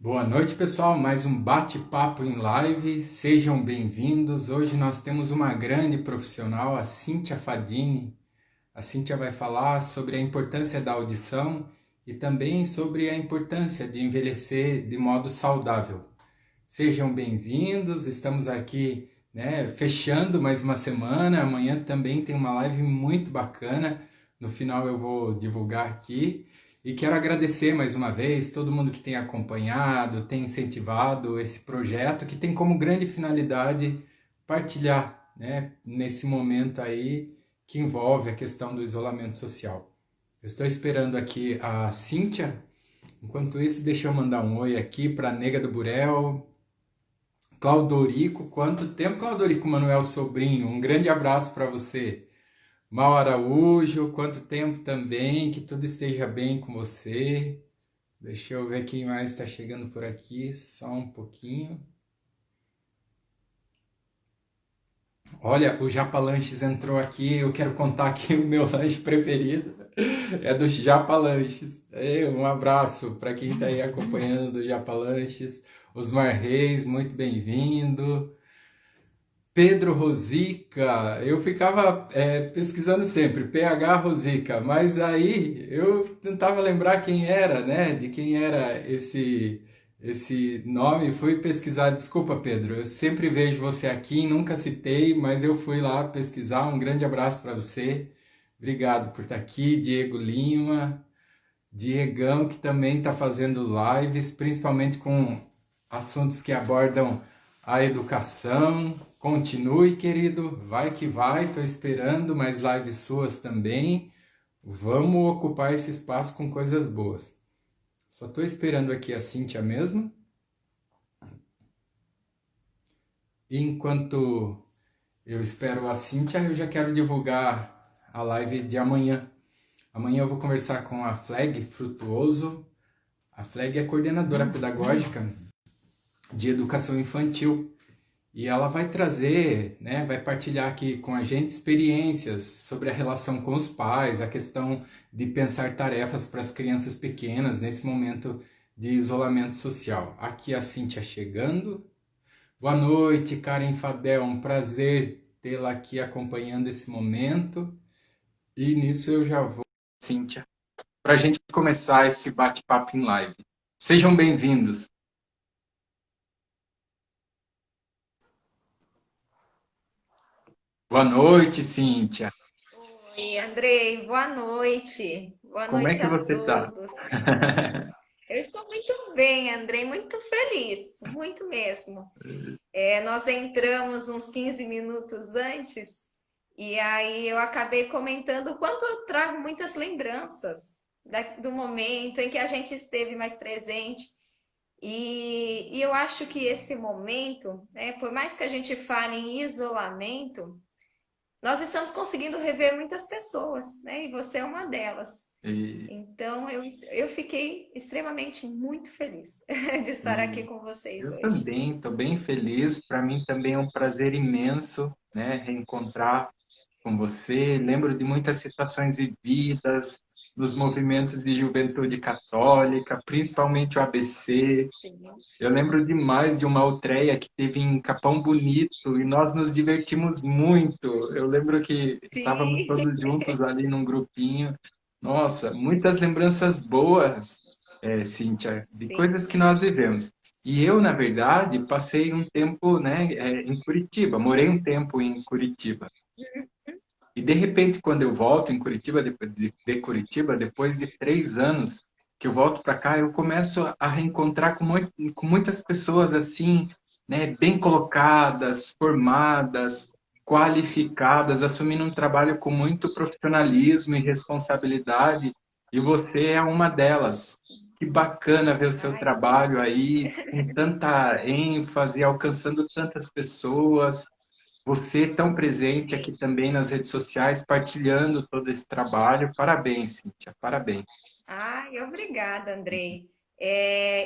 Boa noite, pessoal. Mais um bate-papo em live. Sejam bem-vindos. Hoje nós temos uma grande profissional, a Cíntia Fadini. A Cíntia vai falar sobre a importância da audição e também sobre a importância de envelhecer de modo saudável. Sejam bem-vindos. Estamos aqui, fechando mais uma semana. Amanhã também tem uma live muito bacana. No final eu vou divulgar aqui. E quero agradecer mais uma vez todo mundo que tem acompanhado, tem incentivado esse projeto, que tem como grande finalidade partilhar, nesse momento aí que envolve a questão do isolamento social. Eu estou esperando aqui a Cíntia. Enquanto isso, deixa eu mandar um oi aqui para a Nega do Burel, Claudorico. Quanto tempo, Claudorico Manuel Sobrinho? Um grande abraço para você. Mal Araújo, quanto tempo também, que tudo esteja bem com você. Deixa eu ver quem mais está chegando por aqui, só um pouquinho. Olha, o Japa Lanches entrou aqui, eu quero contar aqui o meu lanche preferido, é do Japa Lanches. Um abraço para quem está aí acompanhando do Japa Lanches. Osmar Reis, muito bem-vindo. Pedro Rosica, eu ficava pesquisando sempre, PH Rosica, mas aí eu tentava lembrar quem era, né? De quem era esse nome, fui pesquisar. Desculpa, Pedro, eu sempre vejo você aqui, nunca citei, mas eu fui lá pesquisar. Um grande abraço para você, obrigado por estar aqui. Diego Lima, Diegão, que também está fazendo lives, principalmente com assuntos que abordam a educação. Continue, querido, vai que vai, estou esperando mais lives suas também. Vamos ocupar esse espaço com coisas boas. Só estou esperando aqui a Cíntia mesmo. E enquanto eu espero a Cíntia, eu já quero divulgar a live de amanhã. Amanhã eu vou conversar com a Flag Frutuoso. A Flag é coordenadora pedagógica de educação infantil. E ela vai trazer, vai partilhar aqui com a gente experiências sobre a relação com os pais, a questão de pensar tarefas para as crianças pequenas nesse momento de isolamento social. Aqui a Cíntia chegando. Boa noite, Karen Fadel, um prazer tê-la aqui acompanhando esse momento. E nisso eu já vou, Cíntia, para a gente começar esse bate-papo em live. Sejam bem-vindos. Boa noite, Cíntia. Oi, Andrei, boa noite. Boa Como é noite que a você está? todos. Eu estou muito bem, Andrei, muito feliz, muito mesmo. Nós entramos uns 15 minutos antes e aí eu acabei comentando o quanto eu trago muitas lembranças do momento em que a gente esteve mais presente. E eu acho que esse momento, por mais que a gente fale em isolamento, nós estamos conseguindo rever muitas pessoas, né? E você é uma delas. E, Então, eu fiquei extremamente muito feliz de estar aqui e com vocês eu hoje. também estou bem feliz. Para mim também é um prazer imenso, reencontrar com você. Lembro de muitas situações vividas nos movimentos de juventude católica, principalmente o ABC. Sim, Eu lembro demais de uma outreia que teve em Capão Bonito e nós nos divertimos muito. Eu lembro que estávamos sim, todos juntos ali num grupinho. Nossa, muitas lembranças boas, Cíntia, de coisas que sim. nós vivemos. E eu, na verdade, passei um tempo, em Curitiba, morei um tempo em Curitiba. E de repente, quando eu volto em Curitiba, depois de Curitiba, depois de 3 anos que eu volto para cá, eu começo a reencontrar com muitas pessoas assim, bem colocadas, formadas, qualificadas, assumindo um trabalho com muito profissionalismo e responsabilidade. E você é uma delas. Que bacana ver o seu Ai, obrigada. trabalho aí, com tanta ênfase, alcançando tantas pessoas. Você tão presente aqui Sim. também nas redes sociais, partilhando todo esse trabalho. Parabéns, Cíntia, parabéns. Ai, obrigada, Andrei.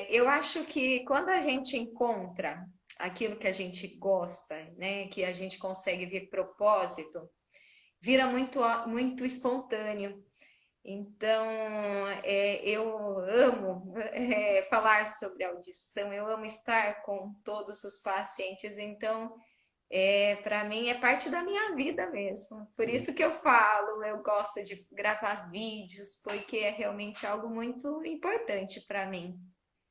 Eu acho que quando a gente encontra aquilo que a gente gosta, né, que a gente consegue ver propósito, vira muito, muito espontâneo. Então, eu amo falar sobre audição, eu amo estar com todos os pacientes, então, para mim, é parte da minha vida mesmo. Por isso que eu falo, eu gosto de gravar vídeos, porque é realmente algo muito importante para mim.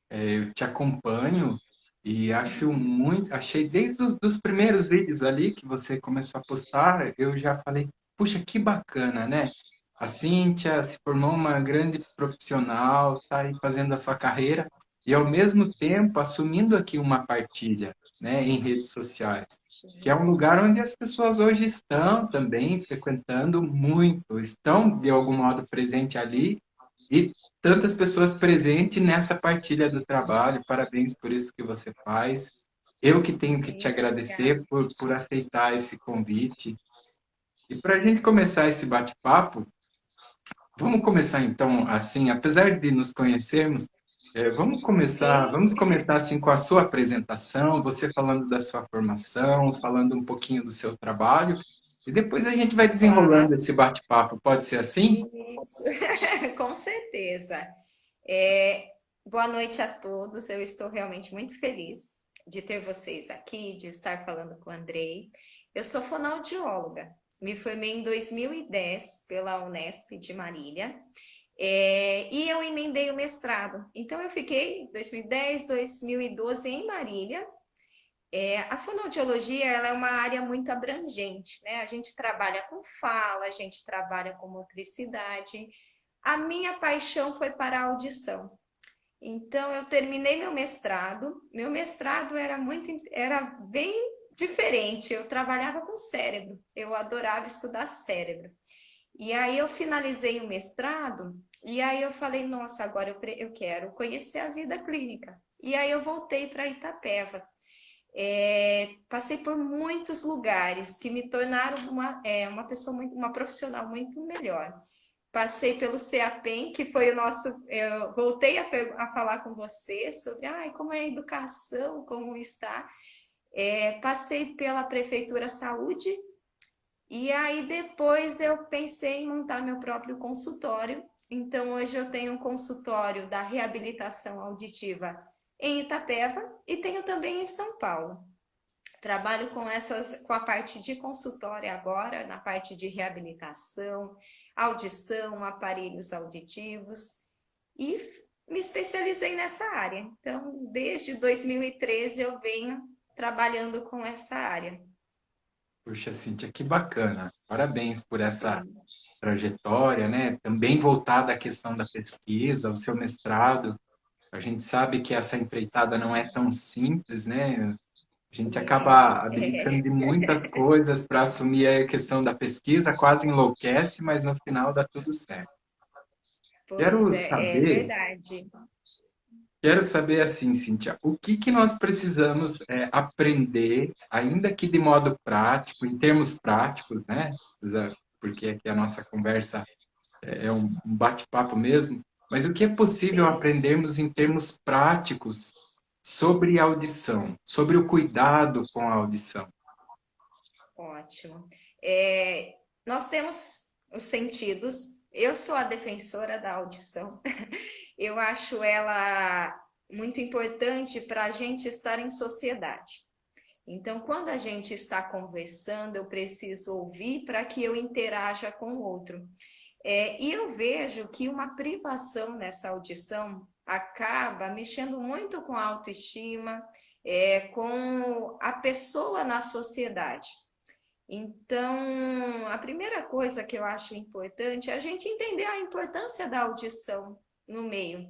Eu te acompanho e achei desde os dos primeiros vídeos ali que você começou a postar, eu já falei, puxa, que bacana, né? A Cíntia se formou uma grande profissional, está aí fazendo a sua carreira e ao mesmo tempo assumindo aqui uma partilha, né, em redes sociais, que é um lugar onde as pessoas hoje estão também frequentando muito, estão de algum modo presente ali e tantas pessoas presentes nessa partilha do trabalho. Parabéns por isso que você faz. Eu que tenho que te Sim, obrigada. agradecer por aceitar esse convite. E para a gente começar esse bate-papo, vamos começar então assim, apesar de nos conhecermos, Sim, vamos começar assim com a sua apresentação, você falando da sua formação, falando um pouquinho do seu trabalho, e depois a gente vai desenrolando claro. esse bate-papo. Pode ser assim? Isso, com certeza. É, boa noite a todos. Eu estou realmente muito feliz de ter vocês aqui, de estar falando com o Andrei. Eu sou fonoaudióloga. Me formei em 2010 pela Unesp de Marília. E eu emendei o mestrado. Então, eu fiquei 2010, 2012 em Marília. A fonoaudiologia ela é uma área muito abrangente, né? A gente trabalha com fala, a gente trabalha com motricidade. A minha paixão foi para a audição. Então, eu terminei meu mestrado. Meu mestrado era bem diferente. Eu trabalhava com cérebro. Eu adorava estudar cérebro. E aí eu finalizei o mestrado e aí eu falei, nossa, agora eu quero conhecer a vida clínica. E aí eu voltei para Itapeva. Passei por muitos lugares que me tornaram uma pessoa uma profissional muito melhor. Passei pelo CEAPEM, que foi o nosso. Eu voltei a falar com você sobre como é a educação, como está. Passei pela Prefeitura Saúde, e aí depois eu pensei em montar meu próprio consultório. Então hoje eu tenho um consultório da reabilitação auditiva em Itapeva e tenho também em São Paulo. Trabalho com a parte de consultório agora, na parte de reabilitação, audição, aparelhos auditivos e me especializei nessa área. Então, desde 2013 eu venho trabalhando com essa área. Puxa, Cíntia, que bacana. Parabéns por essa Sim, trajetória, né? Também voltada à questão da pesquisa, ao seu mestrado. A gente sabe que essa empreitada não é tão simples, né? A gente acaba abdicando de muitas coisas para assumir a questão da pesquisa, quase enlouquece, mas no final dá tudo certo. pois Quero é saber, verdade. quero saber assim, Cíntia, o que que nós precisamos aprender, ainda que de modo prático, em termos práticos, né? Porque aqui a nossa conversa é um bate-papo mesmo, mas o que é possível Sim, aprendermos em termos práticos sobre audição, sobre o cuidado com a audição? ótimo. Nós temos os sentidos. Eu sou a defensora da audição. Eu acho ela muito importante para a gente estar em sociedade. Então, quando a gente está conversando, eu preciso ouvir para que eu interaja com o outro. E eu vejo que uma privação nessa audição acaba mexendo muito com a autoestima, com a pessoa na sociedade. Então, a primeira coisa que eu acho importante é a gente entender a importância da audição no meio.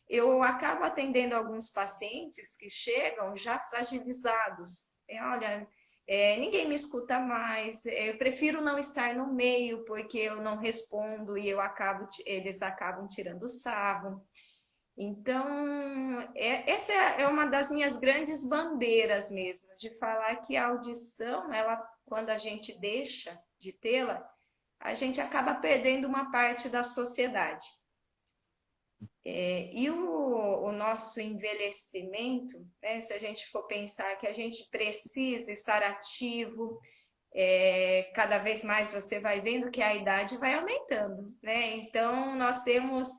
Eu acabo atendendo alguns pacientes que chegam já fragilizados. Olha, ninguém me escuta mais, eu prefiro não estar no meio porque eu não respondo e eles acabam tirando sarro. Então, essa é uma das minhas grandes bandeiras mesmo, de falar que a audição, ela, quando a gente deixa de tê-la, a gente acaba perdendo uma parte da sociedade. E o nosso envelhecimento, né, se a gente for pensar que a gente precisa estar ativo, cada vez mais você vai vendo que a idade vai aumentando, né? Então, nós temos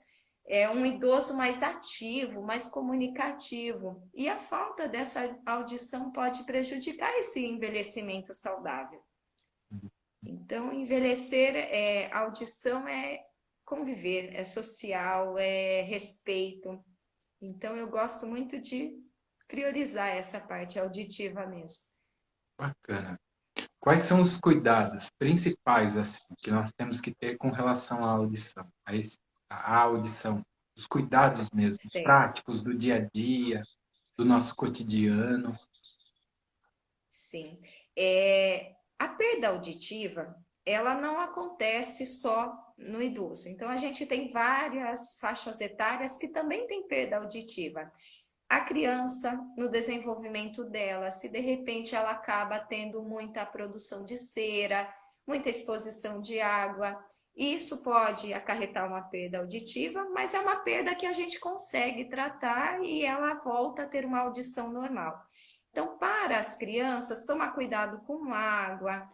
um idoso mais ativo, mais comunicativo, e a falta dessa audição pode prejudicar esse envelhecimento saudável. Então, envelhecer, audição é conviver, é social, é respeito. Então, eu gosto muito de priorizar essa parte auditiva mesmo. Bacana. Quais são os cuidados principais assim, que nós temos que ter com relação à audição? À audição, os cuidados mesmo, Certo. práticos do dia a dia, do nosso cotidiano. Sim. A perda auditiva, ela não acontece só no idoso. Então, a gente tem várias faixas etárias que também têm perda auditiva. A criança, no desenvolvimento dela, se de repente ela acaba tendo muita produção de cera, muita exposição de água, isso pode acarretar uma perda auditiva, mas é uma perda que a gente consegue tratar e ela volta a ter uma audição normal. Então, para as crianças, tomar cuidado com água,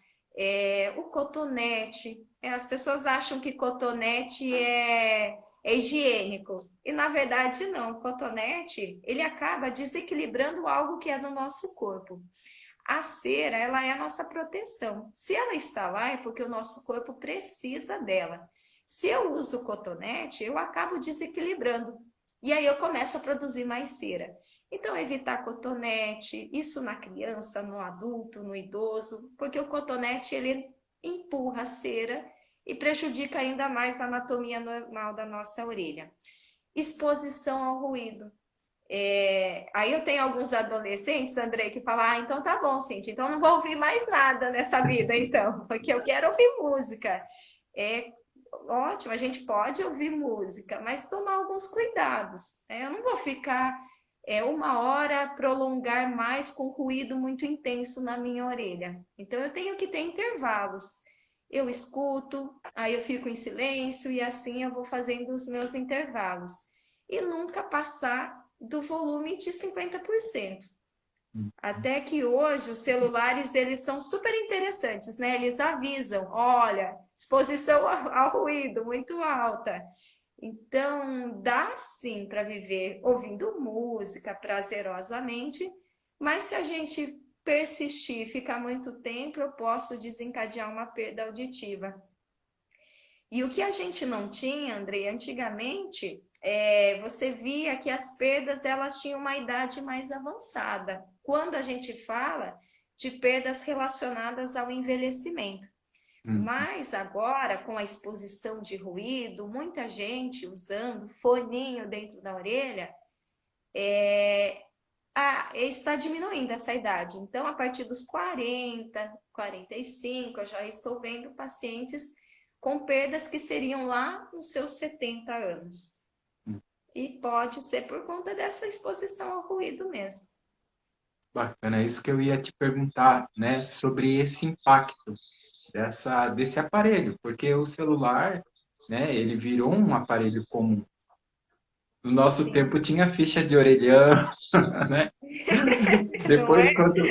o cotonete. As pessoas acham que cotonete é higiênico. E, na verdade, não. O cotonete, ele acaba desequilibrando algo que é no nosso corpo. A cera, ela é a nossa proteção. Se ela está lá, é porque o nosso corpo precisa dela. Se eu uso cotonete, eu acabo desequilibrando. E aí eu começo a produzir mais cera. Então, evitar cotonete, isso na criança, no adulto, no idoso, porque o cotonete, ele empurra a cera e prejudica ainda mais a anatomia normal da nossa orelha. Exposição ao ruído. Aí eu tenho alguns adolescentes, Andrei, que falam, então tá bom, Cintia, então não vou ouvir mais nada nessa vida, então, porque eu quero ouvir música. Ótimo, a gente pode ouvir música, mas tomar alguns cuidados. Eu não vou ficar uma hora prolongar mais com ruído muito intenso na minha orelha. Então eu tenho que ter intervalos. Eu escuto, aí eu fico em silêncio e assim eu vou fazendo os meus intervalos. E nunca passar do volume de 50%. Até que hoje os celulares, eles são super interessantes, né? Eles avisam, olha, exposição ao ruído muito alta. Então, dá sim para viver ouvindo música prazerosamente, mas se a gente persistir, ficar muito tempo, eu posso desencadear uma perda auditiva. E o que a gente não tinha, Andrei, antigamente, você via que as perdas elas tinham uma idade mais avançada. Quando a gente fala de perdas relacionadas ao envelhecimento. Mas agora, com a exposição de ruído, muita gente usando foninho dentro da orelha, está diminuindo essa idade. Então, a partir dos 40, 45, eu já estou vendo pacientes com perdas que seriam lá nos seus 70 anos. E pode ser por conta dessa exposição ao ruído mesmo. Bacana, é isso que eu ia te perguntar, né, sobre esse impacto desse aparelho, porque o celular, né, ele virou um aparelho comum. No nosso tempo tinha ficha de orelhão, né? Depois, quando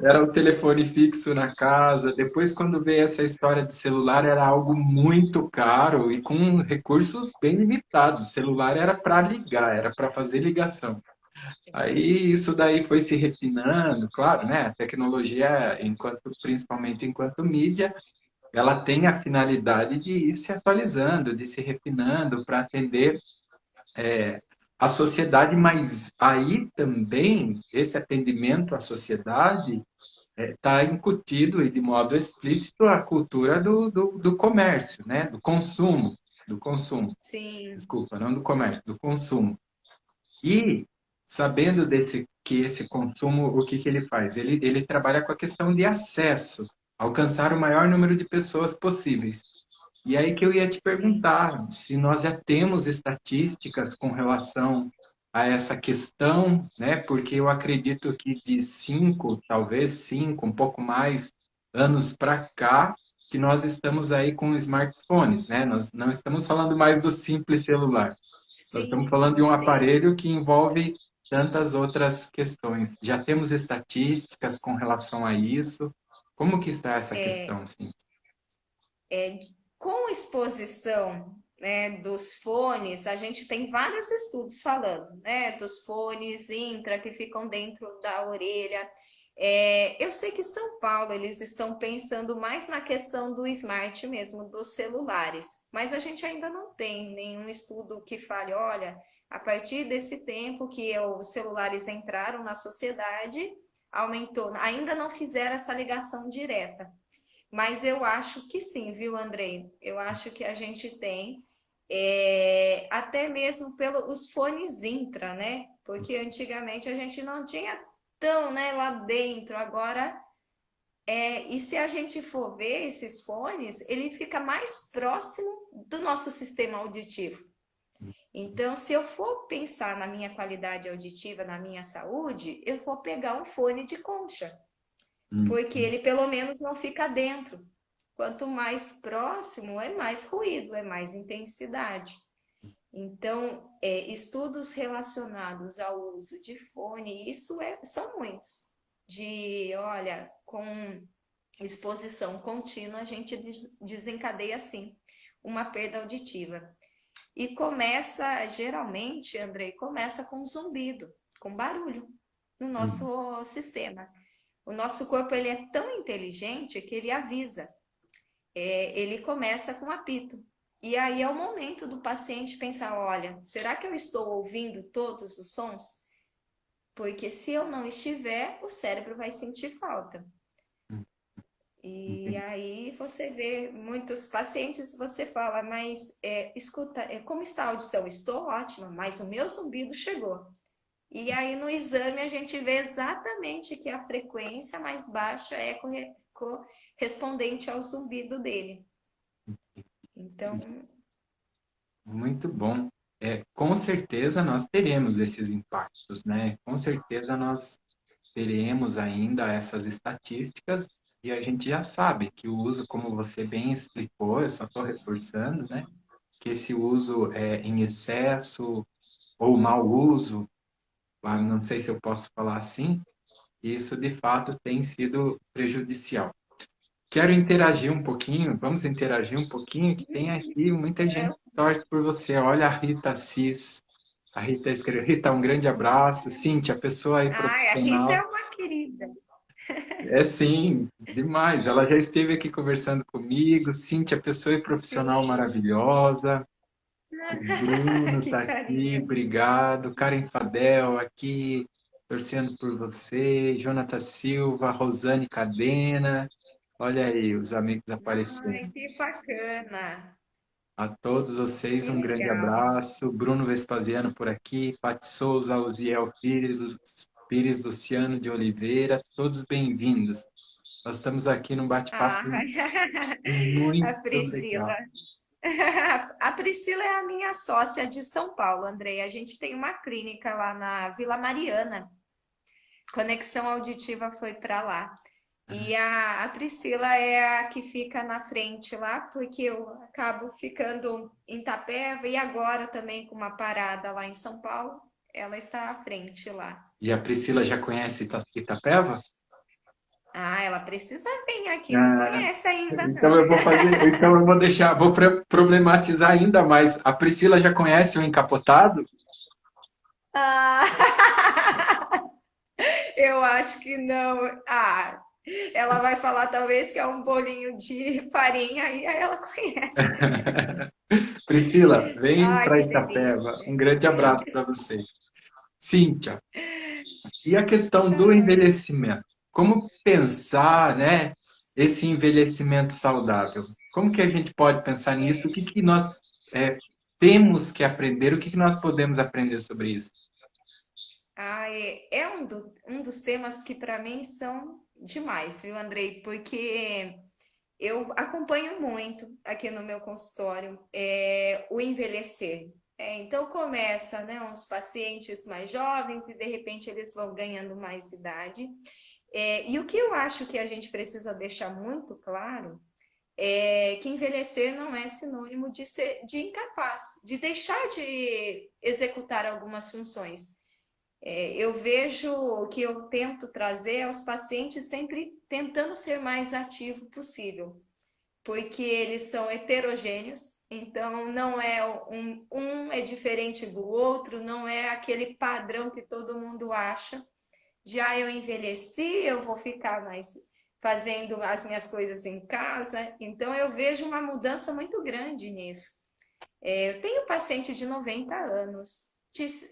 era o telefone fixo na casa, depois, quando veio essa história de celular, era algo muito caro e com recursos bem limitados. O celular era para ligar, era para fazer ligação. Aí isso daí foi se refinando, claro, né? A tecnologia, principalmente enquanto mídia, ela tem a finalidade de ir se atualizando, de se refinando para atender a sociedade, mas aí também esse atendimento à sociedade está incutido e de modo explícito a cultura do comércio, né? Do consumo. Sim. Desculpa, não do comércio, do consumo. E sabendo que esse consumo, o que ele faz? Ele trabalha com a questão de acesso, alcançar o maior número de pessoas possíveis. E aí que eu ia te perguntar se nós já temos estatísticas com relação a essa questão, né? Porque eu acredito que de 5, talvez 5, um pouco mais anos para cá, que nós estamos aí com smartphones, né? Nós não estamos falando mais do simples celular. Nós estamos falando de um aparelho que envolve tantas outras questões. Já temos estatísticas com relação a isso? Como que está essa questão, sim? Com exposição, né, dos fones, a gente tem vários estudos falando, né, dos fones intra que ficam dentro da orelha. Eu sei que São Paulo eles estão pensando mais na questão do smart mesmo, dos celulares, mas a gente ainda não tem nenhum estudo que fale, olha, a partir desse tempo que os celulares entraram na sociedade, aumentou. Ainda não fizeram essa ligação direta. Mas eu acho que sim, viu, Andrei? Eu acho que a gente tem, até mesmo pelos fones intra, né? Porque antigamente a gente não tinha tão, né, lá dentro. Agora, e se a gente for ver esses fones, ele fica mais próximo do nosso sistema auditivo. Então, se eu for pensar na minha qualidade auditiva, na minha saúde, eu vou pegar um fone de concha, porque ele pelo menos não fica dentro. Quanto mais próximo, é mais ruído, é mais intensidade. Então, estudos relacionados ao uso de fone, isso são muitos. Olha, com exposição contínua, a gente desencadeia, sim, uma perda auditiva. E começa, geralmente, Andrei, começa com zumbido, com barulho no nosso sistema. O nosso corpo ele é tão inteligente que ele avisa. Ele começa com apito. E aí é o momento do paciente pensar, olha, será que eu estou ouvindo todos os sons? Porque se eu não estiver, o cérebro vai sentir falta. E aí você vê muitos pacientes, você fala, mas escuta, como está a audição? Estou ótima, mas o meu zumbido chegou. E aí no exame a gente vê exatamente que a frequência mais baixa é correspondente ao zumbido dele. Então, Muito bom. Com certeza nós teremos esses impactos, né? Com certeza nós teremos ainda essas estatísticas e a gente já sabe que o uso, como você bem explicou, eu só estou reforçando, né? Que esse uso em excesso ou mau uso, não sei se eu posso falar assim, isso de fato tem sido prejudicial. Quero interagir um pouquinho, vamos interagir um pouquinho, que tem aqui muita gente que torce por você. Olha a Rita Assis, a Rita escreveu. Rita, um grande abraço. Cíntia, a pessoa aí a Rita é profissional. uma querida. É sim, demais. Ela já esteve aqui conversando comigo. Cíntia, pessoa e profissional Sim. maravilhosa. O Bruno Que está aqui, carinho. obrigado. Karen Fadel aqui, torcendo por você. Jonathan Silva, Rosane Cadena. Olha aí, os amigos Ai, aparecendo. que bacana. A todos vocês, Que um grande legal. abraço. Bruno Vespasiano por aqui, Paty Souza, Uziel Pires, Luciano de Oliveira, todos bem-vindos. Nós estamos aqui num bate-papo Ah, a muito Priscila. legal. A Priscila é a minha sócia de São Paulo, Andrei. A gente tem uma clínica lá na Vila Mariana. Conexão Auditiva foi para lá. E a Priscila é a que fica na frente lá, porque eu acabo ficando em Itapeva e agora também com uma parada lá em São Paulo, ela está à frente lá. E a Priscila já conhece Itapeva? Ah, ela precisa vir aqui, não Ah, conhece ainda então não. eu vou fazer, então eu vou deixar, problematizar ainda mais. A Priscila já conhece o Encapotado? Ah, eu acho que não. Ah, ela vai falar talvez que é um bolinho de farinha e aí ela conhece. Priscila, vem Ai, para que Itapeva. delícia. Um grande abraço para você. Cíntia, e a questão do envelhecimento? Como pensar, né, esse envelhecimento saudável? Como que a gente pode pensar nisso? O que que nós temos que aprender? O que que nós podemos aprender sobre isso? Ah, é um dos temas que para mim são demais, viu, Andrei? Porque eu acompanho muito aqui no meu consultório o envelhecer. Então começa, né, uns pacientes mais jovens e de repente eles vão ganhando mais idade. E o que eu acho que a gente precisa deixar muito claro é que envelhecer não é sinônimo de ser de incapaz, de deixar de executar algumas funções. Eu vejo o que eu tento trazer aos pacientes sempre tentando ser mais ativo possível, porque eles são heterogêneos, então não é um é diferente do outro, não é aquele padrão que todo mundo acha. Já eu envelheci, eu vou ficar mais fazendo as minhas coisas em casa, então eu vejo uma mudança muito grande nisso. Eu tenho paciente de 90 anos,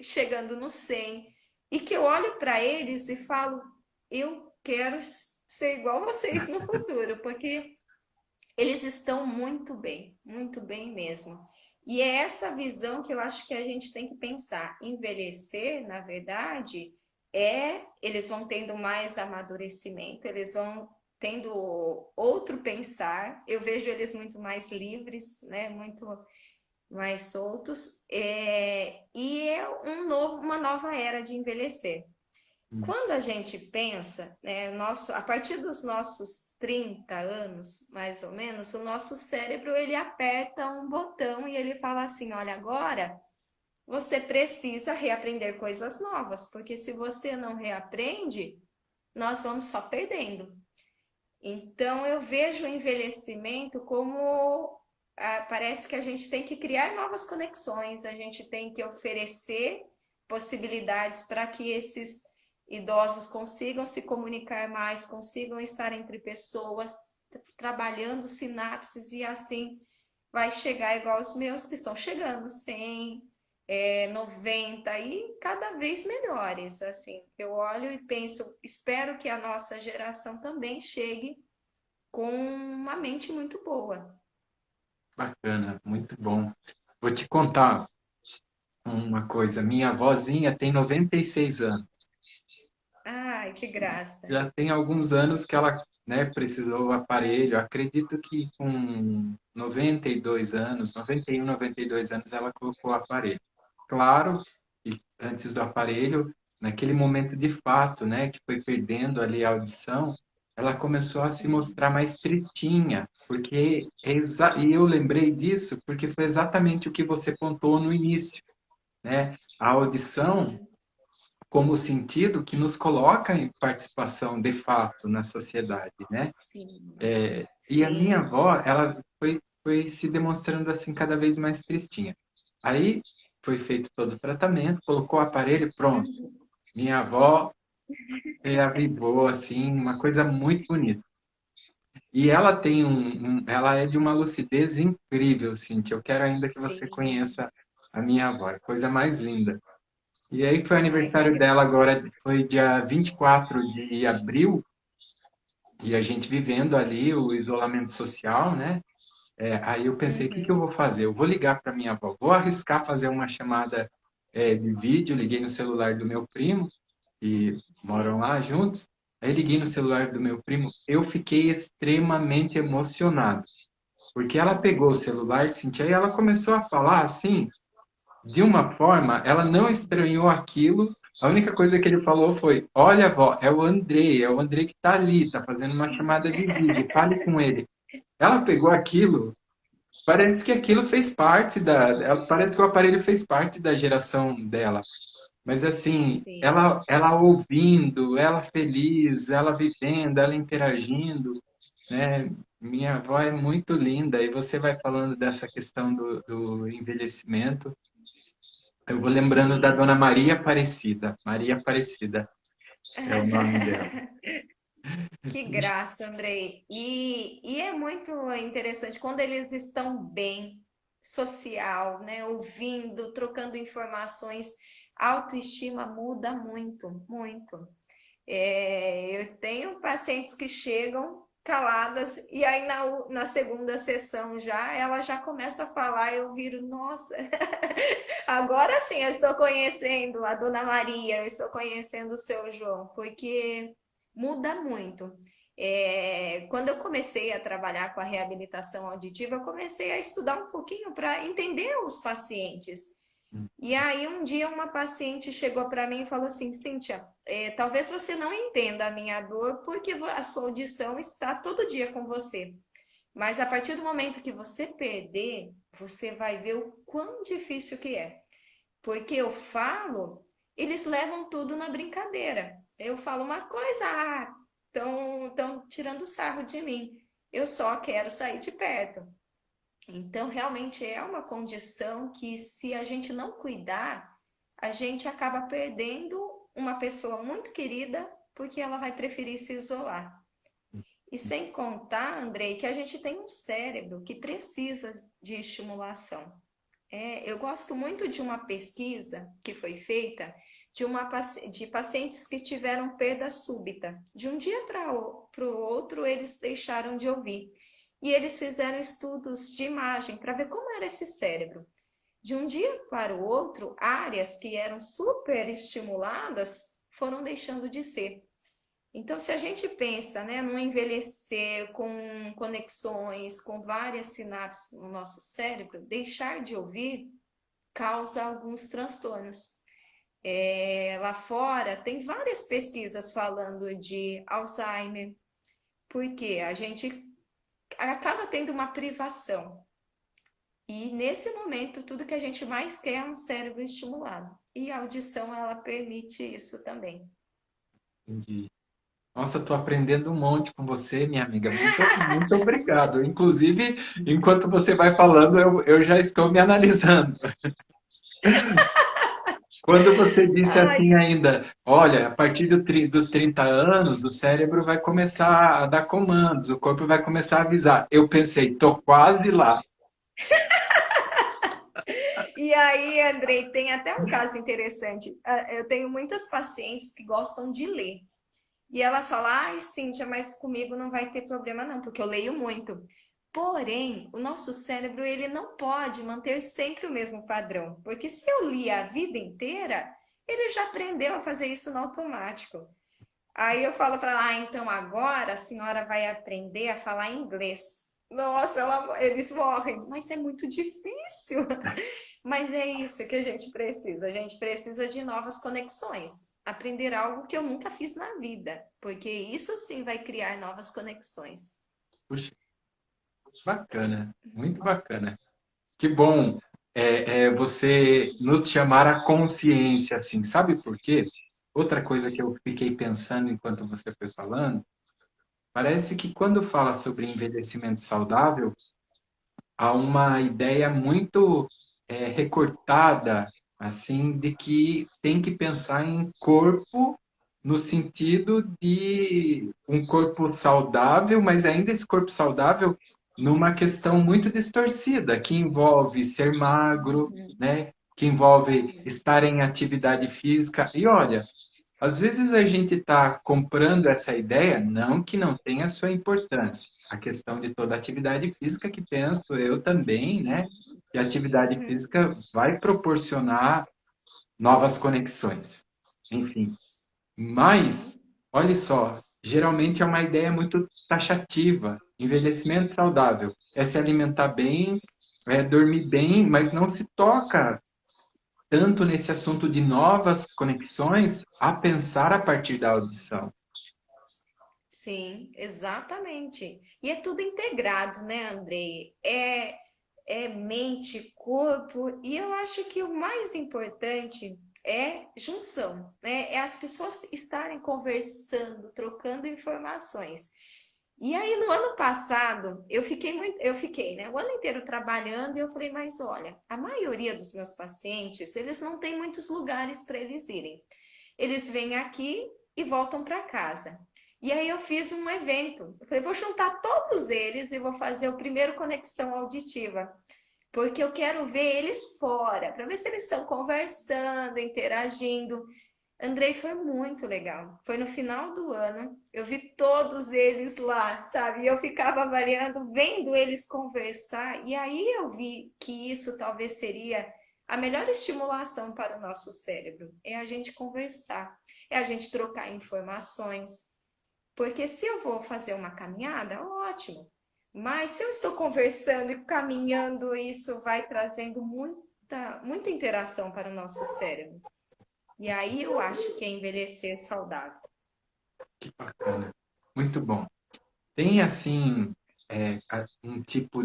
chegando no 100, e que eu olho para eles e falo, eu quero ser igual a vocês no futuro, porque eles estão muito bem mesmo. E é essa visão que eu acho que a gente tem que pensar. Envelhecer, na verdade, eles vão tendo mais amadurecimento, eles vão tendo outro pensar. Eu vejo eles muito mais livres, né? Muito mais soltos. E é uma nova era de envelhecer. Quando a gente pensa, né, a partir dos nossos 30 anos, mais ou menos, o nosso cérebro ele aperta um botão e ele fala assim: olha, agora você precisa reaprender coisas novas, porque se você não reaprende, nós vamos só perdendo. Então, eu vejo o envelhecimento como parece que a gente tem que criar novas conexões, a gente tem que oferecer possibilidades para que esses idosos consigam se comunicar mais, consigam estar entre pessoas, trabalhando sinapses e assim vai chegar igual os meus que estão chegando, 100, 90 e cada vez melhores. Assim, eu olho e penso, espero que a nossa geração também chegue com uma mente muito boa. Bacana, muito bom. Vou te contar uma coisa. Minha avózinha tem 96 anos. Ai, que graça. Já tem alguns anos que ela, né, precisou do aparelho. Acredito que com 92 anos, 91, 92 anos, ela colocou o aparelho. Claro que antes do aparelho, naquele momento de fato, né, que foi perdendo ali a audição, ela começou a se mostrar mais tristinha, porque e eu lembrei disso porque foi exatamente o que você contou no início, né? A audição Sim, como sentido que nos coloca em participação de fato na sociedade, né? sim, E a minha sim. avó, ela foi se demonstrando assim cada vez mais tristinha. Aí foi feito todo o tratamento, colocou o aparelho, pronto. Minha avó reavivou assim, uma coisa muito bonita. E ela tem ela é de uma lucidez incrível, Cintia. Eu quero ainda que você Sim. conheça a minha avó, é a coisa mais linda. E aí foi Ai, que aniversário dela graça. agora, foi dia 24 de abril, e a gente vivendo ali o isolamento social, né? Aí eu pensei, o que que eu Uhum. vou fazer? Eu vou ligar para minha avó, vou arriscar fazer uma chamada de vídeo, liguei no celular do meu primo, que moram Sim. lá juntos, aí liguei no celular do meu primo, eu fiquei extremamente emocionado, porque ela pegou o celular, Cintia, e ela começou a falar assim, de uma forma, ela não estranhou aquilo. A única coisa que ele falou foi: Olha, vó, é o Andrei que está ali, está fazendo uma chamada de vídeo, fale com ele. Ela pegou aquilo, parece que aquilo fez parte parece que o aparelho fez parte da geração dela. Mas assim, Sim. ela ouvindo, ela feliz, ela vivendo, ela interagindo, né? Minha avó é muito linda. E você vai falando dessa questão do envelhecimento. Eu vou lembrando da Dona Sim. Maria Aparecida. Maria Aparecida é o nome dela. Que graça, Andrei. E é muito interessante quando eles estão bem, social, né? Ouvindo, trocando informações, a autoestima muda muito, muito. Eu tenho pacientes que chegam caladas e aí na segunda sessão já ela já começa a falar, eu viro, nossa, agora sim eu estou conhecendo a Dona Maria, eu estou conhecendo o seu João, porque muda muito. Quando eu comecei a trabalhar com a reabilitação auditiva, eu comecei a estudar um pouquinho para entender os pacientes. E aí um dia uma paciente chegou para mim e falou assim, Cíntia, talvez você não entenda a minha dor porque a sua audição está todo dia com você. Mas a partir do momento que você perder, você vai ver o quão difícil que é. Porque eu falo eles levam tudo na brincadeira. Eu falo uma coisa, estão tirando sarro de mim. Eu só quero sair de perto. Então, realmente é uma condição que, se a gente não cuidar, a gente acaba perdendo uma pessoa muito querida porque ela vai preferir se isolar. E sem contar, Andrei, que a gente tem um cérebro que precisa de estimulação. Eu gosto muito de uma pesquisa que foi feita de pacientes que tiveram perda súbita. De um dia para o outro, eles deixaram de ouvir. E eles fizeram estudos de imagem para ver como era esse cérebro. De um dia para o outro, áreas que eram super estimuladas foram deixando de ser. Então, se a gente pensa, né, no envelhecer com conexões, com várias sinapses no nosso cérebro, deixar de ouvir causa alguns transtornos. Lá fora, tem várias pesquisas falando de Alzheimer, porque a gente acaba tendo uma privação. E nesse momento, tudo que a gente mais quer é um cérebro estimulado. E a audição, ela permite isso também. Entendi. Nossa, estou aprendendo um monte com você, minha amiga. Muito obrigado. Inclusive, enquanto você vai falando, eu já estou me analisando. Quando você disse Ai, assim ainda, olha, a partir dos 30 anos, o cérebro vai começar a dar comandos, o corpo vai começar a avisar. Eu pensei, estou quase lá. e aí, Andrei, tem até um caso interessante. Eu tenho muitas pacientes que gostam de ler. E elas falam, ai, Cíntia, mas comigo não vai ter problema não, porque eu leio muito. Porém, o nosso cérebro, ele não pode manter sempre o mesmo padrão, porque se eu li a vida inteira, ele já aprendeu a fazer isso no automático. Aí eu falo para ela, então agora a senhora vai aprender a falar inglês. Nossa, eles morrem, mas é muito difícil. Mas é isso que a gente precisa. A gente precisa de novas conexões. Aprender algo que eu nunca fiz na vida, porque isso sim vai criar novas conexões. Puxa, bacana, muito bacana. Que bom você nos chamar à consciência, assim. Sabe por quê? Outra coisa que eu fiquei pensando enquanto você foi falando, parece que quando fala sobre envelhecimento saudável, há uma ideia muito recortada, assim, de que tem que pensar em corpo no sentido de um corpo saudável, mas ainda esse corpo saudável numa questão muito distorcida, que envolve ser magro, né? Que envolve estar em atividade física. E olha, às vezes a gente está comprando essa ideia, não que não tenha sua importância. A questão de toda atividade física, que penso eu também, né? Que a atividade física vai proporcionar novas conexões. Enfim, mas, olha só, geralmente é uma ideia muito taxativa. Envelhecimento saudável é se alimentar bem, é dormir bem, mas não se toca tanto nesse assunto de novas conexões a pensar a partir da audição. Sim, exatamente. E é tudo integrado, né, Andrei? É mente, corpo, e eu acho que o mais importante é junção, né? É as pessoas estarem conversando, trocando informações. E aí, no ano passado, eu fiquei, né, o ano inteiro trabalhando e eu falei, mas olha, a maioria dos meus pacientes, eles não têm muitos lugares para eles irem. Eles vêm aqui e voltam para casa. E aí eu fiz um evento. Eu falei, vou juntar todos eles e vou fazer o primeiro conexão auditiva, porque eu quero ver eles fora, para ver se eles estão conversando, interagindo. Andrei, foi muito legal. Foi no final do ano, eu vi todos eles lá, sabe? E eu ficava avaliando, vendo eles conversar, e aí eu vi que isso talvez seria a melhor estimulação para o nosso cérebro, é a gente conversar, é a gente trocar informações. Porque se eu vou fazer uma caminhada, ótimo. Mas se eu estou conversando e caminhando, isso vai trazendo muita interação para o nosso cérebro. E aí eu acho que é envelhecer saudável. Que bacana. Muito bom. Tem, assim, um tipo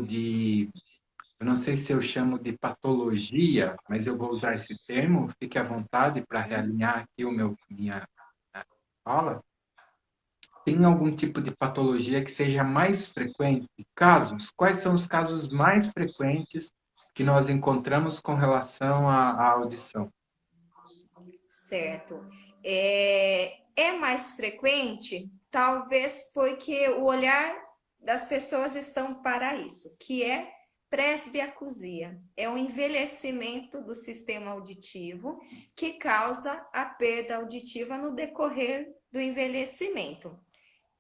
eu não sei se eu chamo de patologia, mas eu vou usar esse termo, fique à vontade para realinhar aqui minha fala. Tem algum tipo de patologia que seja mais frequente? Casos? Quais são os casos mais frequentes que nós encontramos com relação à audição? Certo. É mais frequente, talvez porque o olhar das pessoas estão para isso, que é presbiacusia. É o envelhecimento do sistema auditivo que causa a perda auditiva no decorrer do envelhecimento.